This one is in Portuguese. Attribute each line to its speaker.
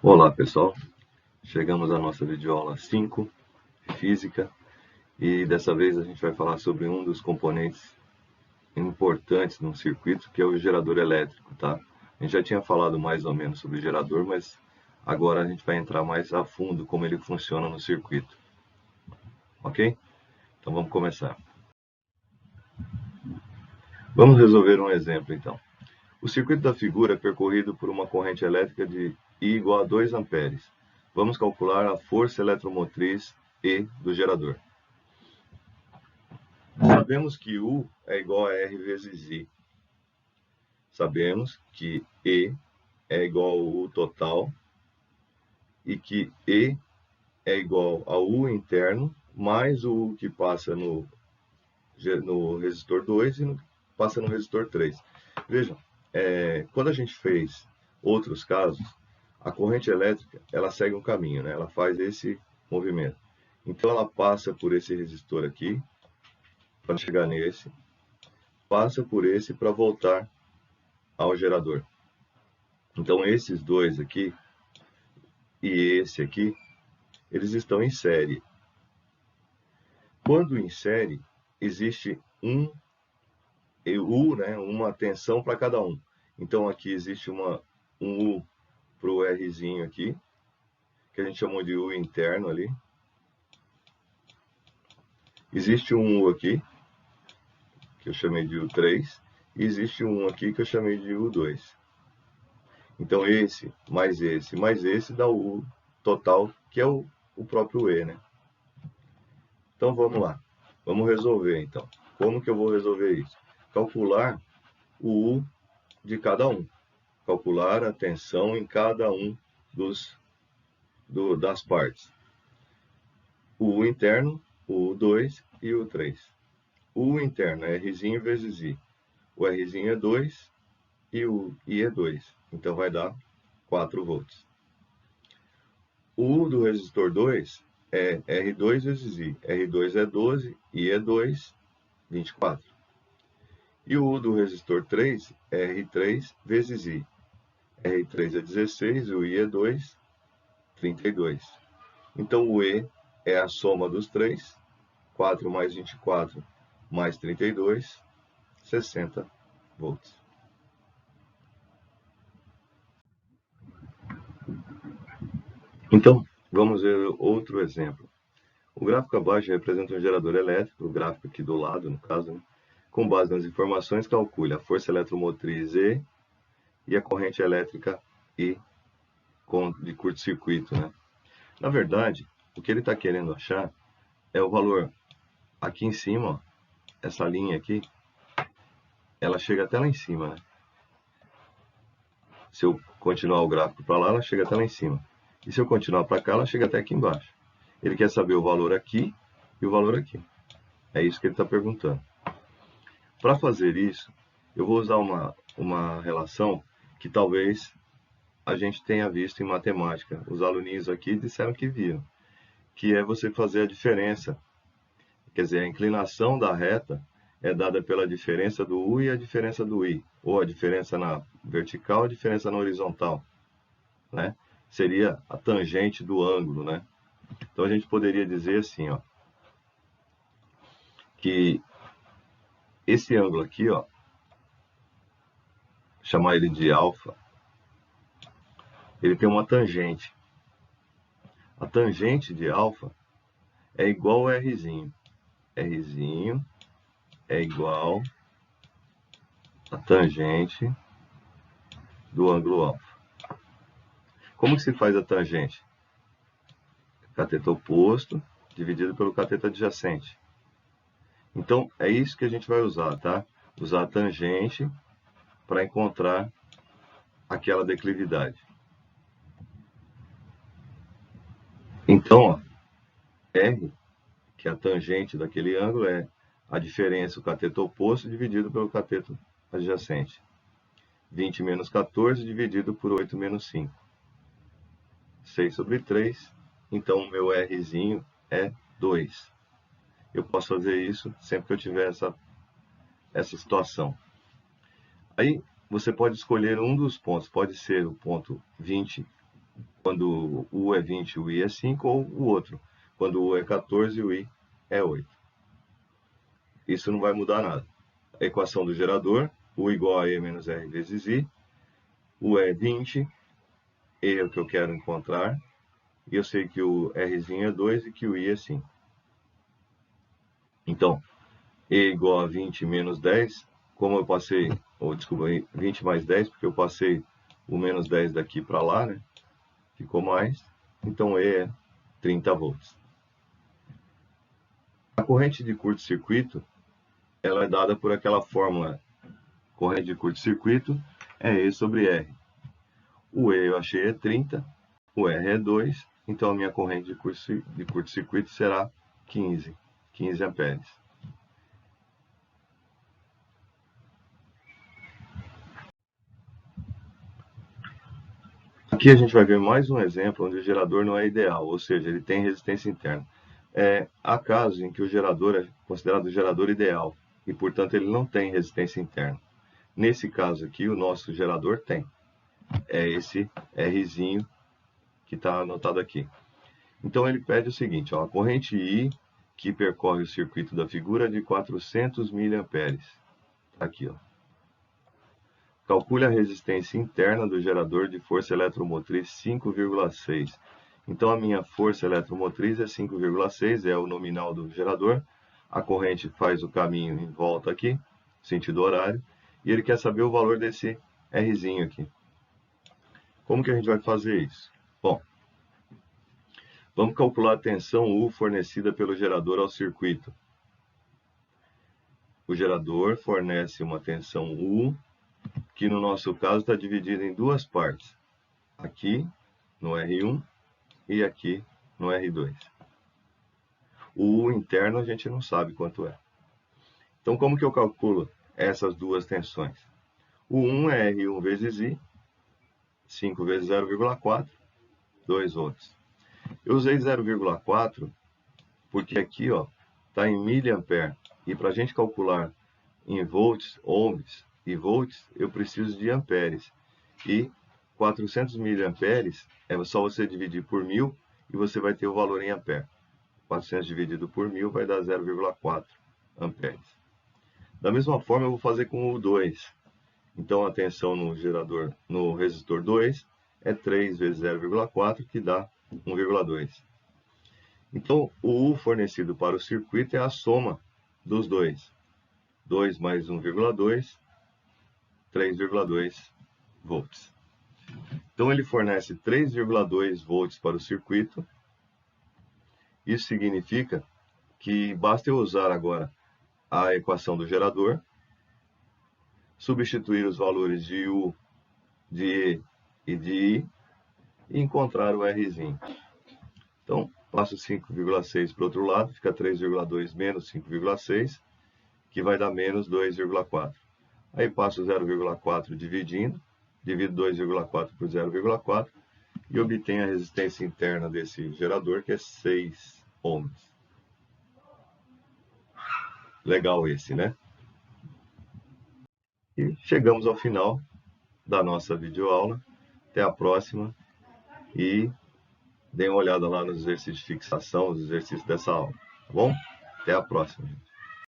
Speaker 1: Olá pessoal, chegamos à nossa videoaula 5, Física, e dessa vez a gente vai falar sobre um dos componentes importantes num circuito, que é o gerador elétrico, tá? A gente já tinha falado mais ou menos sobre o gerador, mas agora a gente vai entrar mais a fundo como ele funciona no circuito, ok? Então vamos começar. Vamos resolver um exemplo então. O circuito da figura é percorrido por uma corrente elétrica de I igual a 2 amperes. Vamos calcular a força eletromotriz E do gerador. Sabemos que U é igual a R vezes I. Sabemos que E é igual ao U total e que E é igual ao U interno mais o U que passa no resistor 2 e passa no resistor 3. Vejam, quando a gente fez outros casos, a corrente elétrica ela segue um caminho, né? Ela faz esse movimento. Então ela passa por esse resistor aqui, para chegar nesse, passa por esse para voltar ao gerador. Então esses dois aqui e esse aqui, eles estão em série. Quando em série, existe um U, né, uma tensão para cada um. Então aqui existe um U para o Rzinho aqui, que a gente chamou de U interno ali. Existe um U aqui, que eu chamei de U3, e existe um aqui que eu chamei de U2. Então esse mais esse dá o U total, que é o próprio E, né? Então vamos lá, vamos resolver então. Como que eu vou resolver isso? Calcular o U de cada um. Calcular a tensão em cada um das partes. O U interno, o U2 e o U3. O U interno é Rzinho vezes I. O Rzinho é 2 e o I é 2. Então vai dar 4 volts. O U do resistor 2 é R2 vezes I. R2 é 12, I é 2, 24. E o U do resistor 3 é R3 vezes I. R3 é 16, o I é 2, 32. Então o E é a soma dos três, 4 mais 24 mais 32, 60 volts. Então, vamos ver outro exemplo. O gráfico abaixo representa um gerador elétrico, o gráfico aqui do lado, no caso, né? Com base nas informações, calcule a força eletromotriz E a corrente elétrica I de curto-circuito, né? Na verdade, o que ele está querendo achar é o valor aqui em cima, ó, essa linha aqui, ela chega até lá em cima, né? Se eu continuar o gráfico para lá, ela chega até lá em cima. E se eu continuar para cá, ela chega até aqui embaixo. Ele quer saber o valor aqui e o valor aqui. É isso que ele está perguntando. Para fazer isso, eu vou usar uma relação que talvez a gente tenha visto em matemática. Os aluninhos aqui disseram que viram. Que é você fazer a diferença. Quer dizer, a inclinação da reta é dada pela diferença do U e a diferença do I. Ou a diferença na vertical e a diferença na horizontal, né? Seria a tangente do ângulo, né? Então a gente poderia dizer assim, ó, que esse ângulo aqui, ó, chamar ele de alfa, ele tem uma tangente. A tangente de alfa é igual a Rzinho. Rzinho é igual a tangente do ângulo alfa. Como que se faz a tangente? Cateto oposto dividido pelo cateto adjacente. Então, é isso que a gente vai usar, tá? Usar a tangente para encontrar aquela declividade. Então, ó, R, que é a tangente daquele ângulo, é a diferença, o cateto oposto dividido pelo cateto adjacente. 20 menos 14 dividido por 8 menos 5. 6 sobre 3. Então, o meu Rzinho é 2. Eu posso fazer isso sempre que eu tiver essa situação. Aí, você pode escolher um dos pontos. Pode ser o ponto 20 Quando o U é 20, o I é 5, ou o outro. Quando o U é 14, o I é 8. Isso não vai mudar nada. A equação do gerador, U igual a E menos R vezes I. U é 20, E é o que eu quero encontrar. E eu sei que o Rzinho é 2 e que o I é 5. Então, E igual a 20 menos 10, como eu passei, ou desculpa, 20 mais 10, porque eu passei o menos 10 daqui para lá, né? Ficou mais. Então, E é 30 volts. A corrente de curto-circuito, ela é dada por aquela fórmula. Corrente de curto-circuito é E sobre R. O E eu achei é 30, o R é 2, então a minha corrente de curto-circuito será 15 amperes. Aqui a gente vai ver mais um exemplo onde o gerador não é ideal, ou seja, ele tem resistência interna. Há casos em que o gerador é considerado o gerador ideal e, portanto, ele não tem resistência interna. Nesse caso aqui, o nosso gerador tem. É esse Rzinho que está anotado aqui. Então ele pede o seguinte, ó, a corrente I que percorre o circuito da figura é de 400 mA. Aqui, ó. Calcule a resistência interna do gerador de força eletromotriz 5,6. Então a minha força eletromotriz é 5,6, é o nominal do gerador. A corrente faz o caminho em volta aqui, sentido horário, e ele quer saber o valor desse Rzinho aqui. Como que a gente vai fazer isso? Bom, vamos calcular a tensão U fornecida pelo gerador ao circuito. O gerador fornece uma tensão U, que no nosso caso está dividida em duas partes. Aqui no R1 e aqui no R2. O U interno a gente não sabe quanto é. Então como que eu calculo essas duas tensões? O 1 é R1 vezes I, 5 vezes 0,4, 2 volts. Eu usei 0,4 porque aqui está em miliampere. E para a gente calcular em volts, ohms e volts, eu preciso de amperes. E 400 miliamperes é só você dividir por 1000 e você vai ter o valor em ampere. 400 dividido por 1000 vai dar 0,4 amperes. Da mesma forma, eu vou fazer com o 2. Então, a tensão no gerador, no resistor 2, é 3 vezes 0,4, que dá 1,2. Então, o U fornecido para o circuito é a soma dos dois. 2 mais 1,2, 3,2 volts. Então, ele fornece 3,2 volts para o circuito. Isso significa que basta eu usar agora a equação do gerador, substituir os valores de U, de E e de I e encontrar o Rzinho. Então, passo 5,6 para o outro lado, fica 3,2 menos 5,6, que vai dar menos 2,4. Aí passo 0,4 dividindo, divido 2,4 por 0,4 e obtenho a resistência interna desse gerador, que é 6 ohms. Legal esse, né? E chegamos ao final da nossa videoaula. Até a próxima e deem uma olhada lá nos exercícios de fixação, os exercícios dessa aula. Tá bom? Até a próxima, gente.